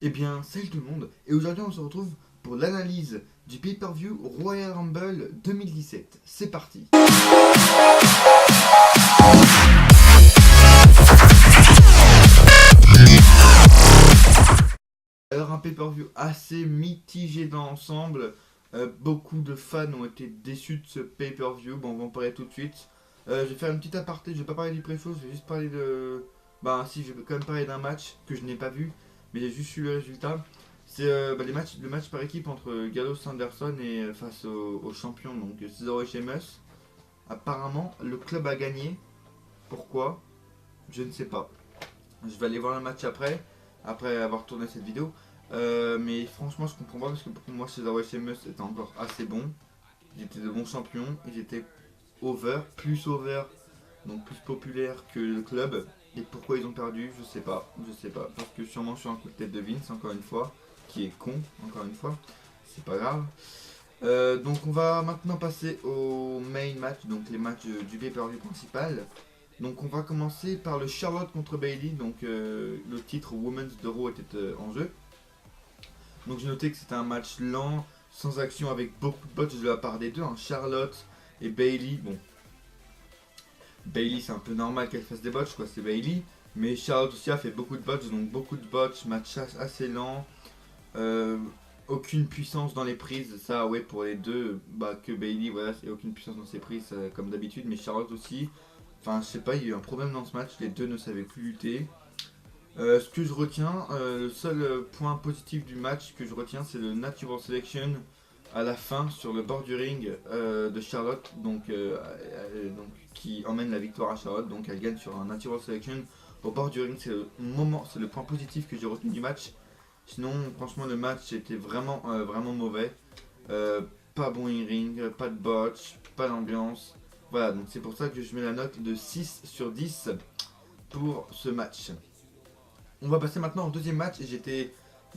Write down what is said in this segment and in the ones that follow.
Eh bien, salut tout le monde, et aujourd'hui on se retrouve pour l'analyse du pay-per-view Royal Rumble 2017. C'est parti. Alors un pay-per-view assez mitigé dans l'ensemble. Beaucoup de fans ont été déçus de ce pay-per-view. Bon, on va en parler tout de suite. Je vais faire une petite aparté, je vais pas parler du pré-show, je vais juste parler de... Bah si, je vais quand même parler d'un match que je n'ai pas vu, mais j'ai juste eu le résultat. C'est le match par équipe entre Gallows Anderson et face au champion, donc Cesaro et Sheamus. Apparemment, le club a gagné. Pourquoi? Je ne sais pas. Je vais aller voir le match après avoir tourné cette vidéo. Mais franchement, je comprends pas parce que pour moi, Cesaro et Sheamus étaient encore assez bons. Ils étaient de bons champions. Ils étaient over, donc plus populaires que le club. Et pourquoi ils ont perdu, je sais pas. Parce que sûrement sur un coup de tête de Vince, encore une fois, qui est con, encore une fois. C'est pas grave. Donc on va maintenant passer au main match, donc les matchs du pay-per-view principal. Donc on va commencer par le Charlotte contre Bailey, donc le titre Women's de Raw était en jeu. Donc j'ai noté que c'était un match lent, sans action, avec beaucoup de botches de la part des deux, hein. Charlotte et Bailey. Bon, Bailey c'est un peu normal qu'elle fasse des botches, quoi, c'est Bailey. Mais Charlotte aussi a fait beaucoup de botches, donc beaucoup de botches, match assez lent. Euh, Aucune puissance dans les prises, ça ouais pour les deux, bah que Bailey, voilà, c'est aucune puissance dans ses prises comme d'habitude, mais Charlotte aussi. Enfin je sais pas, il y a eu un problème dans ce match, les deux ne savaient plus lutter. Ce que je retiens, le seul point positif du match que je retiens, c'est le Natural Selection à la fin sur le bord du ring de Charlotte, donc qui emmène la victoire à Charlotte, donc elle gagne sur un Natural Selection au bord du ring, c'est le point positif que j'ai retenu du match. Sinon, franchement, le match était vraiment mauvais. Pas bon in-ring, pas de botch, pas d'ambiance. Voilà, donc c'est pour ça que je mets la note de 6 sur 10 pour ce match. On va passer maintenant au deuxième match et j'étais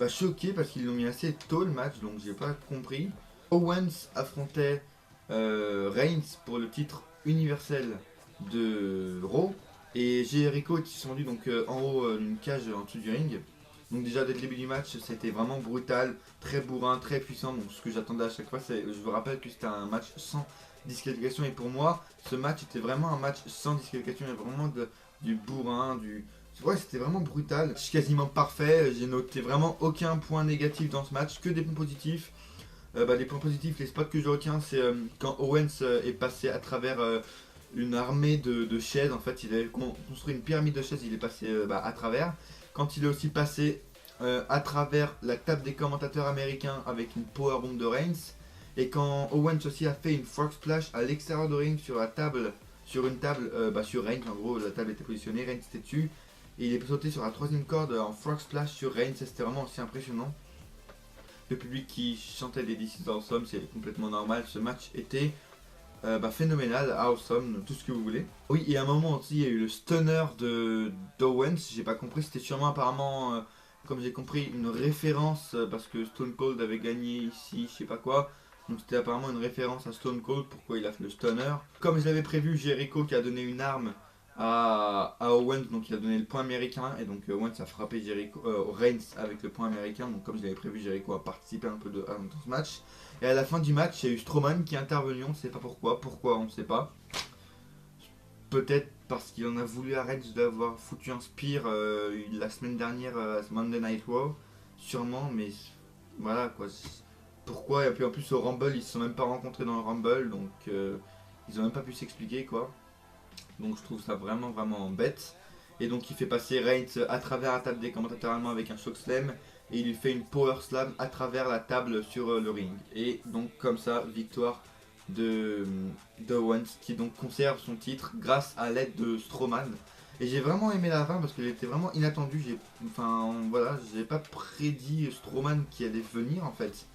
choqué parce qu'ils l'ont mis assez tôt le match, donc j'ai pas compris. Owens affrontait Reigns pour le titre universel de Raw et Jericho qui sont rendus donc en haut d'une cage en dessous du ring. Donc déjà dès le début du match c'était vraiment brutal, très bourrin, très puissant. Donc ce que j'attendais à chaque fois, c'est, je vous rappelle que c'était un match sans disqualification et pour moi ce match était vraiment un match sans disqualification. Il y avait vraiment du bourrin, du... Ouais, c'était vraiment brutal, quasiment parfait. J'ai noté vraiment aucun point négatif dans ce match, que des points positifs. Les points positifs, les spots que je retiens, c'est quand Owens est passé à travers une armée de chaises. En fait, il avait construit une pyramide de chaises, il est passé à travers. Quand il est aussi passé à travers la table des commentateurs américains avec une powerbomb de Reigns. Et quand Owens aussi a fait une frog splash à l'extérieur de ring sur une table, sur Reigns, en gros, la table était positionnée, Reigns était dessus. Et il est sauté sur la troisième corde en frog splash sur Reigns, c'était vraiment aussi impressionnant. Le public qui chantait des This is awesome, c'est complètement normal. Ce match était phénoménal, awesome, tout ce que vous voulez. Oui, et à un moment aussi, il y a eu le stunner de d'Owens, j'ai pas compris, c'était sûrement apparemment, comme j'ai compris, une référence, parce que Stone Cold avait gagné ici, je sais pas quoi. Donc c'était apparemment une référence à Stone Cold, pourquoi il a fait le stunner. Comme je l'avais prévu, Jericho qui a donné une arme à Owens, donc il a donné le point américain, et donc Owens a frappé Reigns avec le point américain, donc comme je l'avais prévu, Jericho a participé un peu dans ce match. Et à la fin du match, il y a eu Strowman qui est intervenu, on ne sait pas pourquoi on ne sait pas. Peut-être parce qu'il en a voulu à Reigns d'avoir foutu un spear la semaine dernière à Monday Night Raw, sûrement, mais voilà quoi. Pourquoi? Et puis en plus au Rumble, ils se sont même pas rencontrés dans le Rumble, donc ils ont même pas pu s'expliquer quoi. Donc je trouve ça vraiment bête. Et donc il fait passer Reigns à travers la table des commentateurs allemands avec un chokeslam. Et il lui fait une power slam à travers la table sur le ring. Et donc comme ça, victoire de Owens qui donc conserve son titre grâce à l'aide de Strowman. Et j'ai vraiment aimé la fin parce qu'elle était vraiment inattendue. J'ai pas prédit Strowman qui allait venir en fait.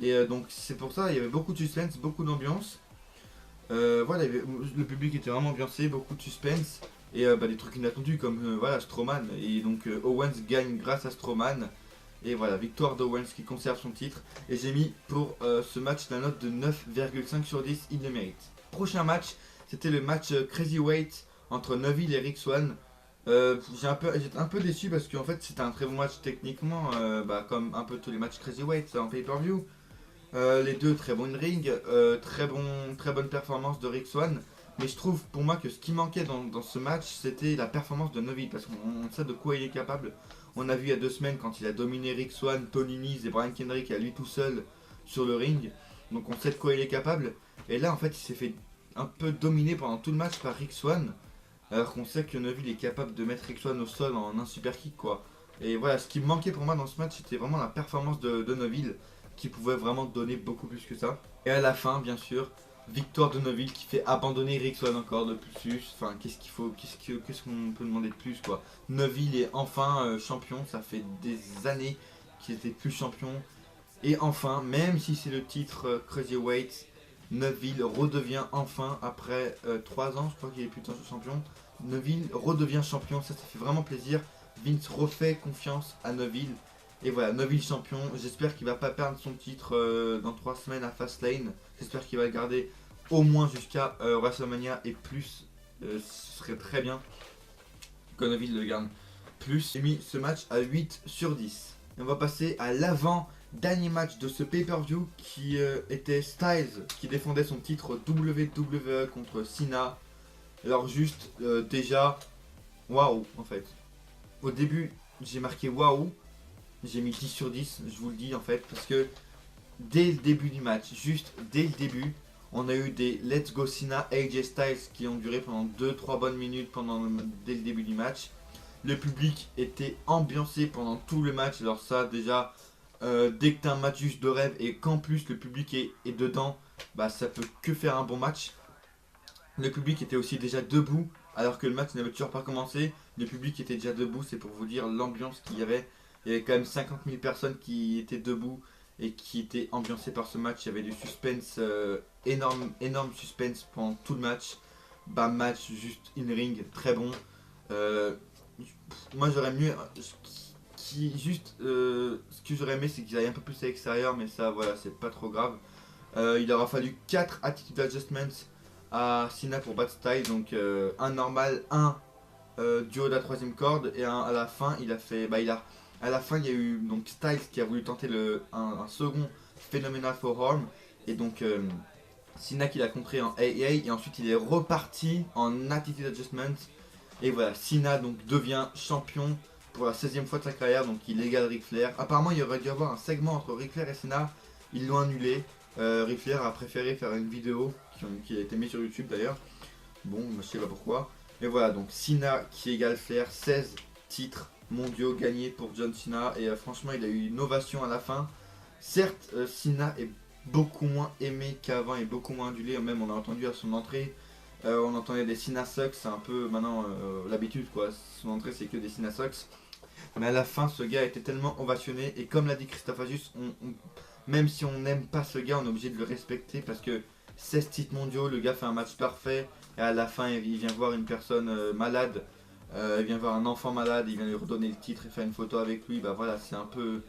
Et donc c'est pour ça, il y avait beaucoup de suspense, beaucoup d'ambiance. Le public était vraiment ambiancé, beaucoup de suspense et des trucs inattendus comme Strowman. Et donc Owens gagne grâce à Strowman. Et voilà, victoire d'Owens qui conserve son titre. Et j'ai mis pour ce match la note de 9,5 sur 10, il le mérite. Prochain match, c'était le match Crazy Weight entre Neville et Rick Swann. J'étais un peu déçu parce qu'en fait c'était un très bon match techniquement, comme un peu tous les matchs Crazy en pay-per-view. Les deux très bons in-ring, très bonne performance de Rick Swan. Mais je trouve pour moi que ce qui manquait dans ce match c'était la performance de Neville parce qu'on sait de quoi il est capable. On a vu il y a 2 semaines quand il a dominé Rick Swan, Tony Nese et Brian Kendrick à lui tout seul sur le ring. Donc on sait de quoi il est capable. Et là en fait il s'est fait un peu dominer pendant tout le match par Rick Swan. Alors qu'on sait que Neville est capable de mettre Rick Swan au sol en un super kick quoi. Et voilà, ce qui me manquait pour moi dans ce match c'était vraiment la performance de Neville qui pouvait vraiment donner beaucoup plus que ça. Et à la fin bien sûr, victoire de Neville qui fait abandonner Rick Swan encore de plus. Enfin qu'est-ce qu'il faut, qu'est-ce qu'on peut demander de plus quoi. Neville est enfin champion, ça fait des années qu'il était plus champion. Et enfin, même si c'est le titre Cruiserweight, Neville redevient enfin, après 3 ans, je crois qu'il est plus de champion, Neville redevient champion, ça fait vraiment plaisir. Vince refait confiance à Neville. Et voilà, Neville champion, j'espère qu'il va pas perdre son titre dans 3 semaines à Fastlane. J'espère qu'il va le garder au moins jusqu'à WrestleMania et plus. Ce serait très bien que Neville le garde plus. J'ai mis ce match à 8 sur 10. Et on va passer à l'avant-dernier match de ce pay-per-view qui était Styles qui défendait son titre WWE contre Cena. Alors juste déjà, waouh en fait. Au début j'ai marqué waouh, j'ai mis 10 sur 10, je vous le dis en fait, parce que dès le début du match, juste dès le début, on a eu des Let's Go Cena AJ Styles qui ont duré pendant 2-3 bonnes minutes dès le début du match. Le public était ambiancé pendant tout le match. Alors ça déjà, dès que tu as un match juste de rêve et qu'en plus le public est dedans, bah ça peut que faire un bon match. Le public était aussi déjà debout alors que le match n'avait toujours pas commencé. Le public était déjà debout, c'est pour vous dire l'ambiance qu'il y avait. Il y avait quand même 50 000 personnes qui étaient debout et qui étaient ambiancées par ce match. Il y avait du suspense, énorme suspense pendant tout le match. Bah match juste in-ring, très bon. Euh, Moi j'aurais mieux ce que j'aurais aimé c'est qu'ils aillent un peu plus à l'extérieur, mais ça voilà c'est pas trop grave. Il aura fallu 4 attitude adjustments à Cena pour battre Styles, donc un normal, un du haut de la troisième corde et un à la fin. Il a fait à la fin il y a eu donc Styles qui a voulu tenter un second Phenomenal Forearm et donc Cena qui l'a contré en AA et ensuite il est reparti en attitude adjustment. Et voilà, Cena donc devient champion pour la 16e fois de sa carrière, donc il égale Ric Flair. Apparemment, il aurait dû y avoir un segment entre Ric Flair et Cena, ils l'ont annulé. Ric Flair a préféré faire une vidéo qui a été mise sur YouTube d'ailleurs. Bon, je sais pas pourquoi. Mais voilà, donc Cena qui égale Flair, 16 titres mondiaux gagnés pour John Cena. Et franchement, il a eu une ovation à la fin. Certes, Cena est beaucoup moins aimé qu'avant et beaucoup moins adulé. Même on a entendu à son entrée on entendait des Cena Sucks, c'est un peu maintenant l'habitude quoi. Son entrée c'est que des Cena Sucks. Mais à la fin ce gars était tellement ovationné et comme l'a dit Christophe Ajus, même si on n'aime pas ce gars on est obligé de le respecter parce que 16 titres mondiaux, le gars fait un match parfait et à la fin il vient voir une personne malade, il vient voir un enfant malade, il vient lui redonner le titre et faire une photo avec lui, bah voilà c'est un peu...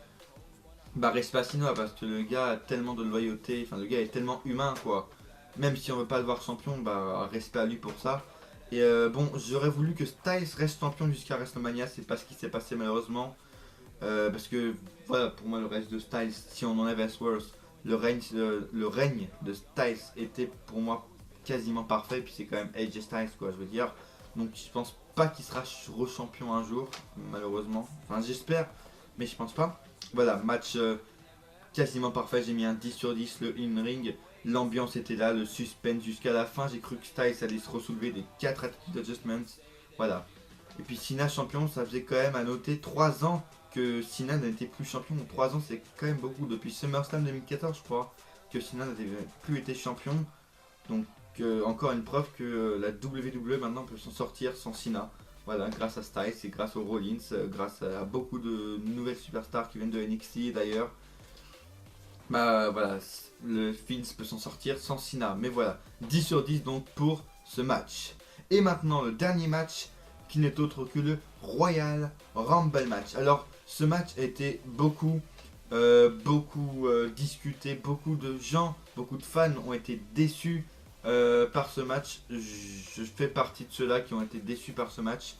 Bah respect à Cena parce que le gars a tellement de loyauté, enfin le gars est tellement humain quoi. Même si on veut pas le voir champion, bah respect à lui pour ça. Et bon, j'aurais voulu que Styles reste champion jusqu'à WrestleMania, c'est pas ce qui s'est passé malheureusement. Parce que voilà, pour moi le reste de Styles, si on enlève Ellsworth, le règne de Styles était pour moi quasiment parfait. Puis c'est quand même AJ Styles quoi, je veux dire. Donc je pense pas qu'il sera re-champion un jour, malheureusement. Enfin j'espère, mais je pense pas. Voilà, match quasiment parfait, j'ai mis un 10 sur 10, le in-ring. L'ambiance était là, le suspense jusqu'à la fin. J'ai cru que Styles allait se ressoulever des 4 attitude adjustments. Voilà. Et puis Cena champion, ça faisait quand même à noter 3 ans que Cena n'était plus champion. 3 ans, c'est quand même beaucoup. Depuis SummerSlam 2014, je crois, que Cena n'avait plus été champion. Donc, encore une preuve que la WWE maintenant peut s'en sortir sans Cena. Voilà, grâce à Styles et grâce aux Rollins, grâce à beaucoup de nouvelles superstars qui viennent de NXT d'ailleurs. Bah voilà, le Vince peut s'en sortir sans Cena. Mais voilà, 10 sur 10 donc pour ce match. Et maintenant le dernier match qui n'est autre que le Royal Rumble match. Alors ce match a été beaucoup discuté, beaucoup de gens, beaucoup de fans ont été déçus par ce match. Je fais partie de ceux-là qui ont été déçus par ce match.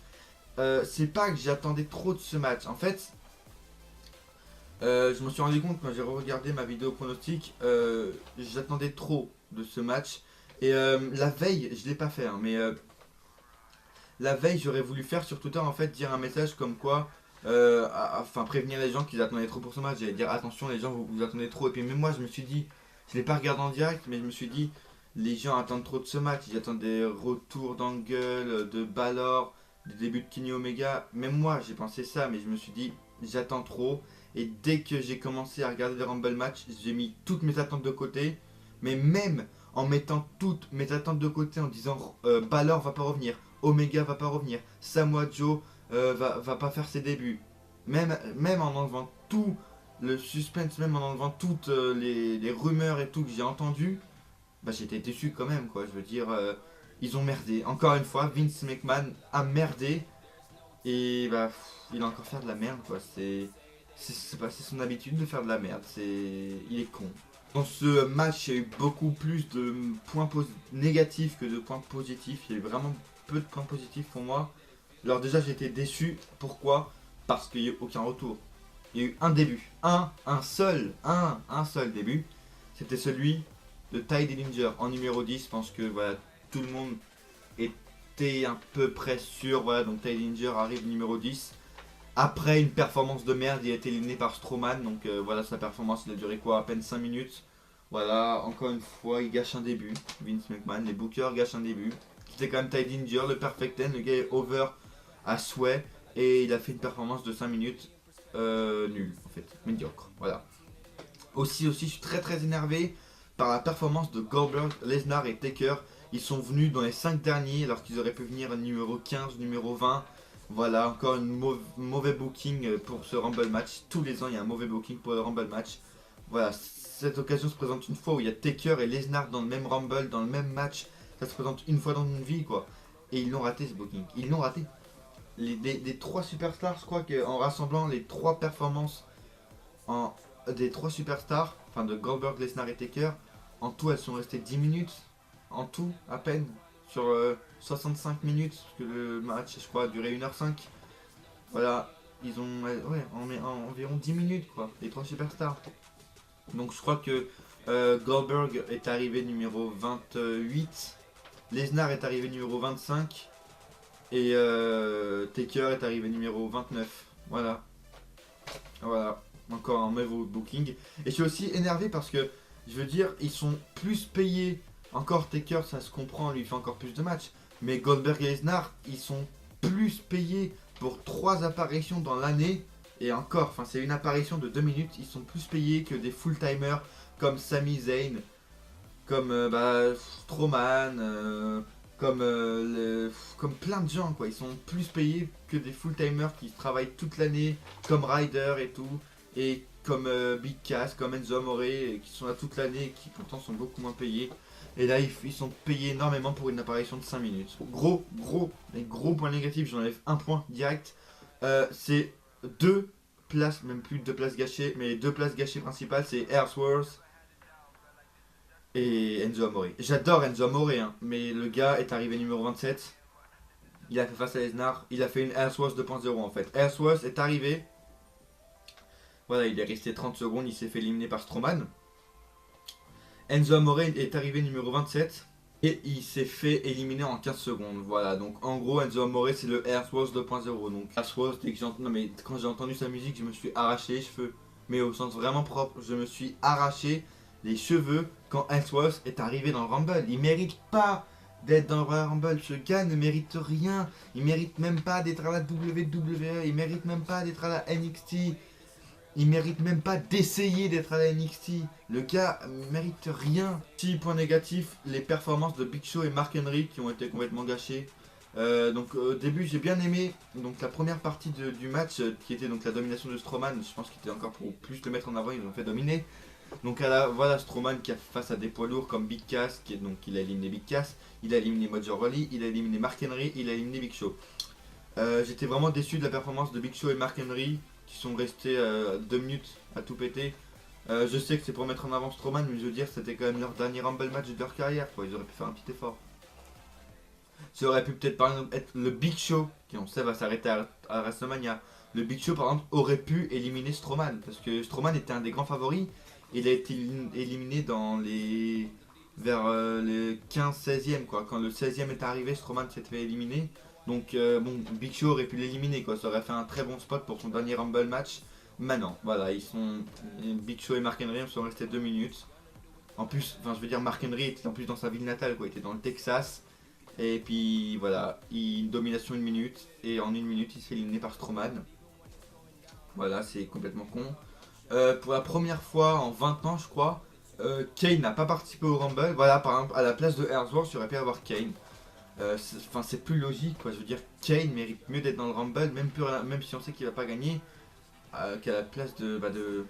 c'est pas que j'attendais trop de ce match. En fait, je me suis rendu compte quand j'ai regardé ma vidéo pronostic, j'attendais trop de ce match. Et la veille, je l'ai pas fait, hein, mais la veille, j'aurais voulu faire sur Twitter en fait dire un message comme quoi, enfin prévenir les gens qu'ils attendaient trop pour ce match. J'allais dire attention les gens, vous attendez trop. Et puis même moi, je me suis dit, je l'ai pas regardé en direct, mais je me suis dit, les gens attendent trop de ce match. Ils attendent des retours d'Angle, de Balor, des débuts de Kenny Omega. Même moi, j'ai pensé ça, mais je me suis dit, j'attends trop. Et dès que j'ai commencé à regarder les Rumble match, j'ai mis toutes mes attentes de côté. Mais même en mettant toutes mes attentes de côté, en disant Balor va pas revenir, Omega va pas revenir, Samoa Joe va pas faire ses débuts. Même en enlevant tout le suspense, même en enlevant toutes les rumeurs et tout que j'ai entendu, bah j'étais déçu quand même quoi. Je veux dire, ils ont merdé. Encore une fois, Vince McMahon a merdé et bah il a encore fait de la merde quoi. C'est son habitude de faire de la merde. Il est con. Dans ce match, il y a eu beaucoup plus de points négatifs que de points positifs. Il y a eu vraiment peu de points positifs pour moi. Alors déjà, j'ai été déçu. Pourquoi? Parce qu'il n'y a eu aucun retour. Il y a eu un début. Un seul début. C'était celui de Ty Dillinger en numéro 10. Je pense que voilà, tout le monde était un peu près sûr. Voilà, donc Ty Dillinger arrive numéro 10. Après une performance de merde, il a été éliminé par Strowman. Donc voilà, sa performance, il a duré quoi? À peine 5 minutes. Voilà, encore une fois, il gâche un début. Vince McMahon, les bookers gâchent un début. C'était quand même Ty Dillinger, le Perfect 10. Le gars est over à souhait. Et il a fait une performance de 5 minutes nulle, en fait, médiocre. Voilà. Aussi, je suis très énervé par la performance de Goldberg, Lesnar et Taker. Ils sont venus dans les 5 derniers alors qu'ils auraient pu venir numéro 15, numéro 20. Voilà, encore une mauvais booking pour ce Rumble match. Tous les ans, il y a un mauvais booking pour le Rumble match. Voilà, cette occasion se présente une fois où il y a Taker et Lesnar dans le même Rumble, dans le même match. Ça se présente une fois dans une vie, quoi. Et ils l'ont raté, ce booking. Ils l'ont raté. Des 3 superstars, je crois qu'en rassemblant les 3 performances des 3 superstars, enfin de Goldberg, Lesnar et Taker, en tout, elles sont restées 10 minutes. En tout, à peine. Sur 65 minutes, parce que le match, je crois, a duré 1h05. Voilà, ils ont environ 10 minutes, quoi, les 3 superstars. Donc je crois que Goldberg est arrivé numéro 28, Lesnar est arrivé numéro 25, et Taker est arrivé numéro 29. Voilà, encore un mauvais booking. Et je suis aussi énervé parce que, je veux dire, ils sont plus payés. Encore Taker, ça se comprend, lui il fait encore plus de matchs. Mais Goldberg et Lesnar, ils sont plus payés pour 3 apparitions dans l'année. Et encore, enfin c'est une apparition de 2 minutes, ils sont plus payés que des full-timers comme Sami Zayn, comme Strowman, comme plein de gens quoi. Ils sont plus payés que des full-timers qui travaillent toute l'année, comme Ryder et tout, et comme Big Cass, comme Enzo Amore, qui sont là toute l'année et qui pourtant sont beaucoup moins payés. Et là, ils sont payés énormément pour une apparition de 5 minutes. Gros point négatif, j'enlève un point direct. C'est 2 places, même plus de 2 places gâchées, mais les 2 places gâchées principales, c'est Ellsworth et Enzo Amore. J'adore Enzo Amore, hein, mais le gars est arrivé numéro 27. Il a fait face à Lesnar. Il a fait une Ellsworth 2.0 en fait. Ellsworth est arrivé. Voilà, il est resté 30 secondes, il s'est fait éliminer par Strowman. Enzo Amore est arrivé numéro 27 et il s'est fait éliminer en 15 secondes. Voilà, donc en gros Enzo Amore c'est le Ellsworth 2.0. Donc Ellsworth, quand j'ai entendu sa musique, je me suis arraché les cheveux. Mais au sens vraiment propre, je me suis arraché les cheveux quand Ellsworth est arrivé dans le Rumble. Il mérite pas d'être dans le Royal Rumble. Ce gars ne mérite rien. Il mérite même pas d'être à la WWE. Il mérite même pas d'être à la NXT. Il mérite même pas d'essayer d'être à la NXT. Le gars mérite rien. 6 points négatifs, les performances de Big Show et Mark Henry qui ont été complètement gâchées. Donc au début j'ai bien aimé donc la première partie du match qui était donc la domination de Strowman. Je pense qu'il était encore pour plus le mettre en avant, ils l'ont fait dominer. Donc voilà Strowman qui a face à des poids lourds comme Big Cass, donc il a éliminé Big Cass, il a éliminé Mojo Rawley, il a éliminé Mark Henry, il a éliminé Big Show. J'étais vraiment déçu de la performance de Big Show et Mark Henry qui sont restés 2 minutes à tout péter. Je sais que c'est pour mettre en avant Strowman, mais je veux dire, c'était quand même leur dernier Rumble match de leur carrière, quoi. Ils auraient pu faire un petit effort. Ça aurait pu peut-être par exemple être le Big Show, qui on sait va s'arrêter à WrestleMania. Le Big Show par exemple aurait pu éliminer Strowman, parce que Strowman était un des grands favoris. Il a été éliminé dans les vers le 15-16e quoi. Quand le 16e est arrivé, Strowman s'est fait éliminer. Donc bon, Big Show aurait pu l'éliminer quoi. Ça aurait fait un très bon spot pour son dernier Rumble match. Maintenant, voilà, Big Show et Mark Henry sont restés 2 minutes. En plus, enfin je veux dire, Mark Henry était en plus dans sa ville natale quoi. Il était dans le Texas. Et puis voilà, une domination 1 minute. Et en 1 minute, il s'est éliminé par Strowman. Voilà, c'est complètement con. Pour la première fois en 20 ans, je crois, Kane n'a pas participé au Rumble. Voilà, par exemple, à la place de Ellsworth, il aurait pu avoir Kane. C'est plus logique, quoi. Je veux dire, Kane mérite mieux d'être dans le Rumble, même si on sait qu'il va pas gagner, qu'à la place de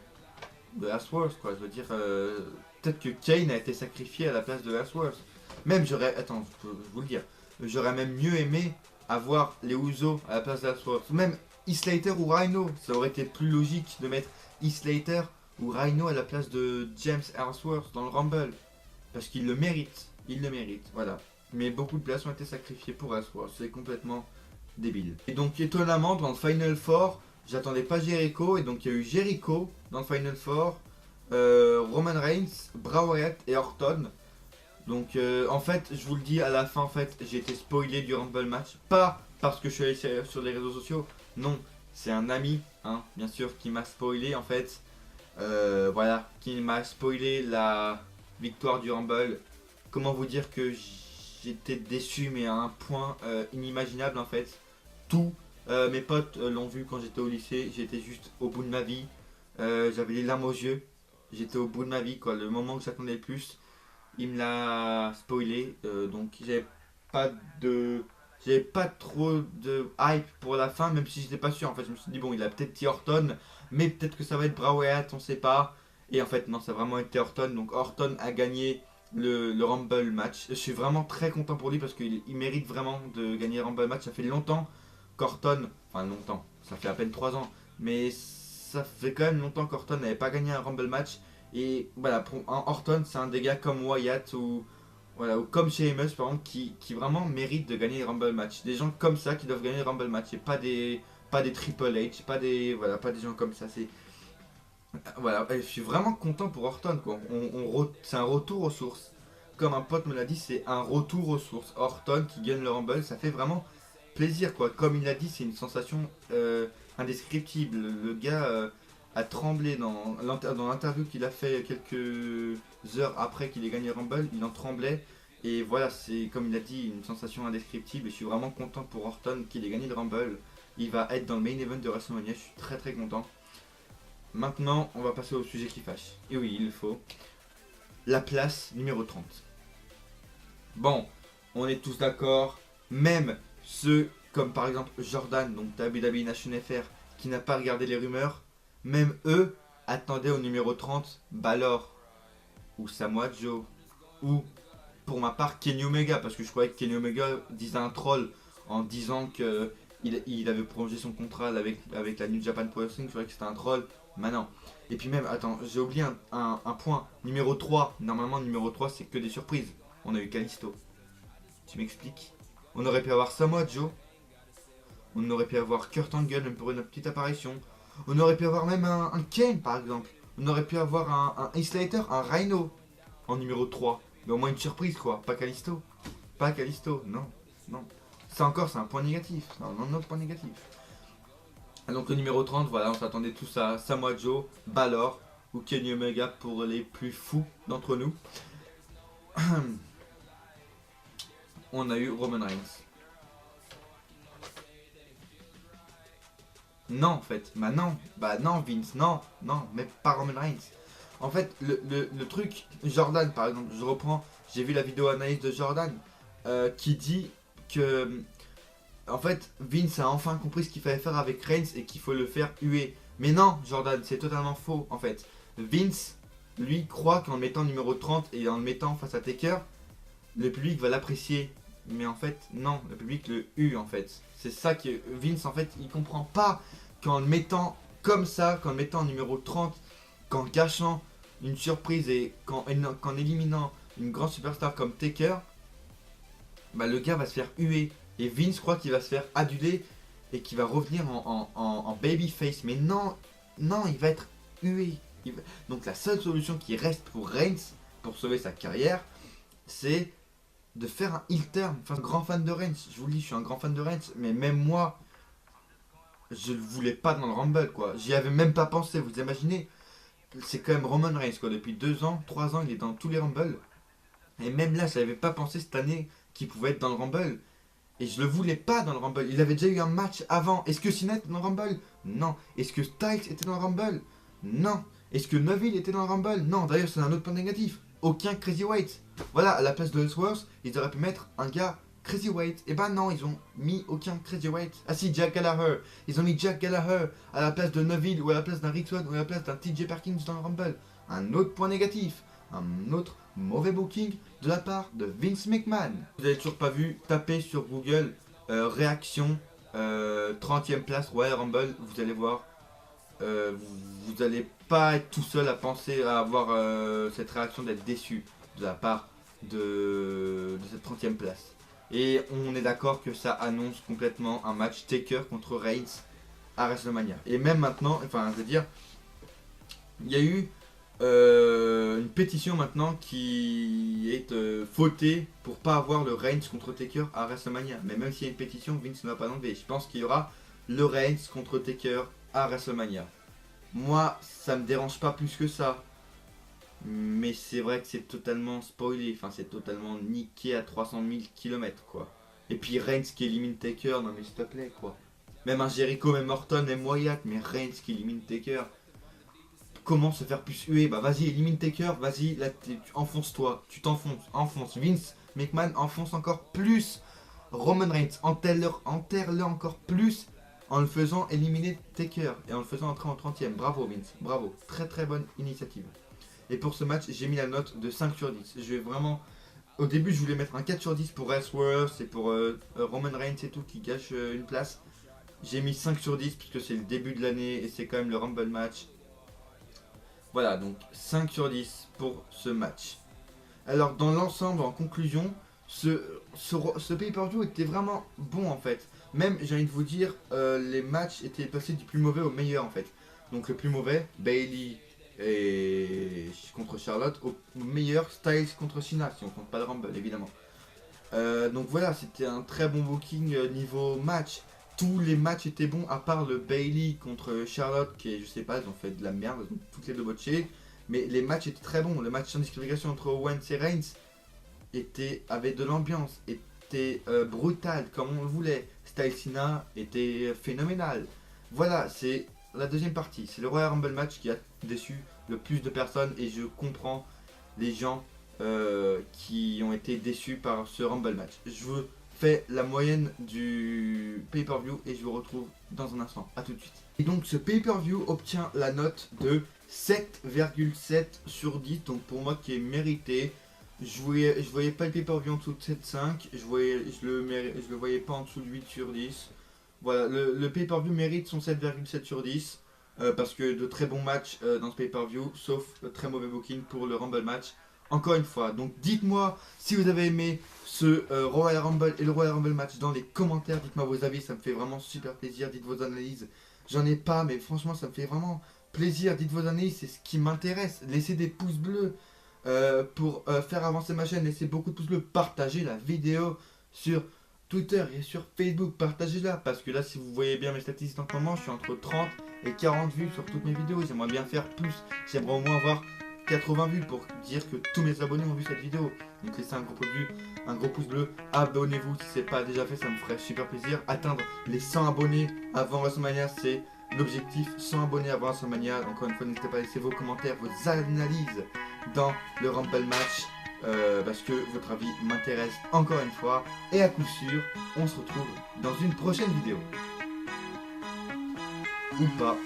Ellsworth, quoi. Je veux dire, peut-être que Kane a été sacrifié à la place de Ellsworth. Même j'aurais, attends, je vous le dire, j'aurais même mieux aimé avoir les Usos à la place d'Ellsworth. Même Heath Slater ou Rhino, ça aurait été plus logique de mettre Heath Slater ou Rhino à la place de James Ellsworth dans le Rumble. Parce qu'il le mérite. Il le mérite, voilà. Mais beaucoup de places ont été sacrifiées pour Ellsworth. C'est complètement débile. Et donc étonnamment, dans le Final Four, j'attendais pas Jericho. Et donc il y a eu Jericho dans le Final Four, Roman Reigns, Bray Wyatt et Orton. Donc en fait, je vous le dis à la fin, en fait, j'ai été spoilé du Rumble match. Pas parce que je suis allé sur les réseaux sociaux. Non, c'est un ami, hein, bien sûr, qui m'a spoilé en fait. Voilà, qui m'a spoilé la victoire du Rumble. Comment vous dire que j'étais déçu, mais à un point inimaginable en fait. Tous mes potes l'ont vu quand j'étais au lycée. J'étais juste au bout de ma vie. J'avais les larmes aux yeux. J'étais au bout de ma vie, quoi. Le moment que j'attendais le plus, il me l'a spoilé. Donc pas de. J'avais pas trop de hype pour la fin, même si j'étais pas sûr. En fait, je me suis dit, bon, il a peut-être dit Orton, mais peut-être que ça va être Bray Wyatt, on sait pas. Et en fait, non, ça a vraiment été Orton. Donc Orton a gagné le Rumble match. Je suis vraiment très content pour lui parce qu'il mérite vraiment de gagner le Rumble match. Ça fait longtemps qu'Orton, enfin longtemps, ça fait à peine 3 ans, mais ça fait quand même longtemps qu'Orton n'avait pas gagné un Rumble match. Et voilà, pour Orton, c'est un des gars comme Wyatt ou voilà, ou comme chez Sheamus par exemple, qui vraiment mérite de gagner les Rumble match. Des gens comme ça qui doivent gagner les Rumble match et pas des Triple H, voilà, pas des gens comme ça. Voilà, je suis vraiment content pour Orton quoi. C'est un retour aux sources. Comme un pote me l'a dit, c'est un retour aux sources. Orton qui gagne le Rumble, ça fait vraiment plaisir quoi. Comme il l'a dit, c'est une sensation indescriptible. Le gars a tremblé dans l'interview qu'il a fait quelques heures après qu'il ait gagné le Rumble, il en tremblait. Et voilà, c'est comme il a dit, une sensation indescriptible. Et je suis vraiment content pour Orton qu'il ait gagné le Rumble. Il va être dans le main event de WrestleMania, je suis très très content. Maintenant, on va passer au sujet qui fâche. Et oui, il le faut. La place numéro 30. Bon, on est tous d'accord. Même ceux comme par exemple Jordan, donc WWE Nation FR, qui n'a pas regardé les rumeurs, même eux attendaient au numéro 30 Balor ou Samoa Joe ou pour ma part Kenny Omega, parce que je croyais que Kenny Omega disait un troll en disant que il avait prolongé son contrat avec la New Japan Pro Wrestling. Je croyais que c'était un troll. Maintenant. Et puis même, attends, j'ai oublié un point. Numéro 3. Normalement, numéro 3, c'est que des surprises. On a eu Kalisto. Tu m'expliques? On aurait pu avoir Samoa Joe. On aurait pu avoir Kurt Angle, même pour une petite apparition. On aurait pu avoir même un Kane, par exemple. On aurait pu avoir un Heath Slater, un Rhino en numéro 3. Mais au moins une surprise, quoi. Pas Kalisto. Pas Kalisto, non. Non. Ça encore, c'est un point négatif. C'est un autre point négatif. Donc le numéro 30, voilà, on s'attendait tous à Samoa Joe, Balor ou Kenny Omega pour les plus fous d'entre nous. On a eu Roman Reigns. Non en fait, bah non Vince, non, mais pas Roman Reigns. En fait, le truc, Jordan par exemple, je reprends, j'ai vu la vidéo analyse de Jordan qui dit que en fait, Vince a enfin compris ce qu'il fallait faire avec Reigns et qu'il faut le faire huer. Mais non, Jordan, c'est totalement faux en fait. Vince, lui, croit qu'en le mettant numéro 30 et en le mettant face à Taker, le public va l'apprécier. Mais en fait, non, le public le hue en fait. C'est ça que Vince, en fait, il comprend pas qu'en le mettant comme ça, qu'en le mettant en numéro 30, qu'en cachant une surprise et qu'en éliminant une grande superstar comme Taker, bah le gars va se faire huer. Et Vince croit qu'il va se faire aduler et qu'il va revenir en babyface. Mais non, non, il va être hué. Donc la seule solution qui reste pour Reigns, pour sauver sa carrière, c'est de faire un heel turn. Enfin, grand fan de Reigns. Je vous le dis, je suis un grand fan de Reigns. Mais même moi, je le voulais pas dans le Rumble, quoi. J'y avais même pas pensé, vous imaginez. C'est quand même Roman Reigns, quoi. Depuis 2 ans, 3 ans, il est dans tous les Rumble. Et même là, je n'avais pas pensé cette année qu'il pouvait être dans le Rumble. Et je le voulais pas dans le Rumble. Il avait déjà eu un match avant. Est-ce que Cena était dans le Rumble? Non. Est-ce que Styles était dans le Rumble? Non. Est-ce que Neville était dans le Rumble? Non. D'ailleurs, c'est un autre point négatif. Aucun Crazy White. Voilà, à la place de Ellsworth, ils auraient pu mettre un gars Crazy White. Et ben non, ils ont mis aucun Crazy White. Ah si, Jack Gallagher. Ils ont mis Jack Gallagher à la place de Neville ou à la place d'un Rick Swann ou à la place d'un TJ Perkins dans le Rumble. Un autre point négatif. Un autre mauvais booking de la part de Vince McMahon. Vous avez toujours pas vu, tapez sur Google réaction 30e place Royal Rumble, vous allez voir, vous allez pas être tout seul à penser à avoir cette réaction d'être déçu de la part de cette 30e place. Et on est d'accord que ça annonce complètement un match Taker contre Reigns à WrestleMania. Et même maintenant, enfin je veux dire, il y a eu une pétition maintenant qui est fautée pour pas avoir le Reigns contre Taker à WrestleMania. Mais même s'il y a une pétition, Vince ne va pas l'enlever. Je pense qu'il y aura le Reigns contre Taker à WrestleMania. Moi, ça me dérange pas plus que ça. Mais c'est vrai que c'est totalement spoilé. Enfin, c'est totalement niqué à 300 000 km quoi. Et puis Reigns qui élimine Taker, non mais s'il te plaît quoi. Même un Jericho, même Orton, même Wyatt, mais Reigns qui élimine Taker. Comment se faire plus huer? Bah vas-y, élimine Taker, vas-y, là enfonce-toi, tu t'enfonces, enfonce. Vince McMahon enfonce encore plus Roman Reigns, enterre-le encore plus en le faisant éliminer Taker et en le faisant entrer en 30ème. Bravo Vince, bravo, très très bonne initiative. Et pour ce match, j'ai mis la note de 5 sur 10. Je vais vraiment... Au début, je voulais mettre un 4 sur 10 pour Ellsworth et pour Roman Reigns et tout qui gâche une place. J'ai mis 5 sur 10 puisque c'est le début de l'année et c'est quand même le Rumble match. Voilà, donc 5 sur 10 pour ce match. Alors, dans l'ensemble, en conclusion, ce pay-per-view était vraiment bon en fait. Même, j'ai envie de vous dire, les matchs étaient passés du plus mauvais au meilleur en fait. Donc, le plus mauvais, Bayley contre Charlotte, au meilleur, Styles contre Cena, si on compte pas le Rumble évidemment. Donc voilà, c'était un très bon booking niveau match. Tous les matchs étaient bons à part le Bayley contre Charlotte qui est, je sais pas, ils ont fait de la merde, ils ont toutes les deux botchées. Mais les matchs étaient très bons. Le match sans disqualification entre Owens et Reigns avait de l'ambiance, était brutal comme on le voulait. Styles Cena était phénoménal. Voilà, c'est la deuxième partie. C'est le Royal Rumble match qui a déçu le plus de personnes et je comprends les gens qui ont été déçus par ce Rumble match. Je vous fais la moyenne du pay-per-view et je vous retrouve dans un instant. A tout de suite. Et donc ce pay-per-view obtient la note de 7,7 sur 10. Donc pour moi qui est mérité. Je voyais pas le pay-per-view en dessous de 7,5. Je le voyais pas en dessous de 8 sur 10. Voilà, le pay-per-view mérite son 7,7 sur 10. Parce que de très bons matchs dans ce pay-per-view, sauf très mauvais booking pour le Rumble match. Encore une fois, donc dites-moi si vous avez aimé ce Royal Rumble et le Royal Rumble match dans les commentaires. Dites-moi vos avis, ça me fait vraiment super plaisir. Dites vos analyses. J'en ai pas, mais franchement, ça me fait vraiment plaisir. Dites vos analyses, c'est ce qui m'intéresse. Laissez des pouces bleus pour faire avancer ma chaîne. Laissez beaucoup de pouces bleus. Partagez la vidéo sur Twitter et sur Facebook. Partagez-la parce que là, si vous voyez bien mes statistiques en ce moment, je suis entre 30 et 40 vues sur toutes mes vidéos. J'aimerais bien faire plus. J'aimerais au moins avoir 80 vues pour dire que tous mes abonnés ont vu cette vidéo. Donc laissez un gros pouce bleu, abonnez-vous si c'est pas déjà fait, ça me ferait super plaisir. Atteindre les 100 abonnés avant WrestleMania, c'est l'objectif. 100 abonnés avant WrestleMania. Encore une fois, n'hésitez pas à laisser vos commentaires, vos analyses dans le Rumble match parce que votre avis m'intéresse encore une fois. Et à coup sûr, on se retrouve dans une prochaine vidéo. Ou pas.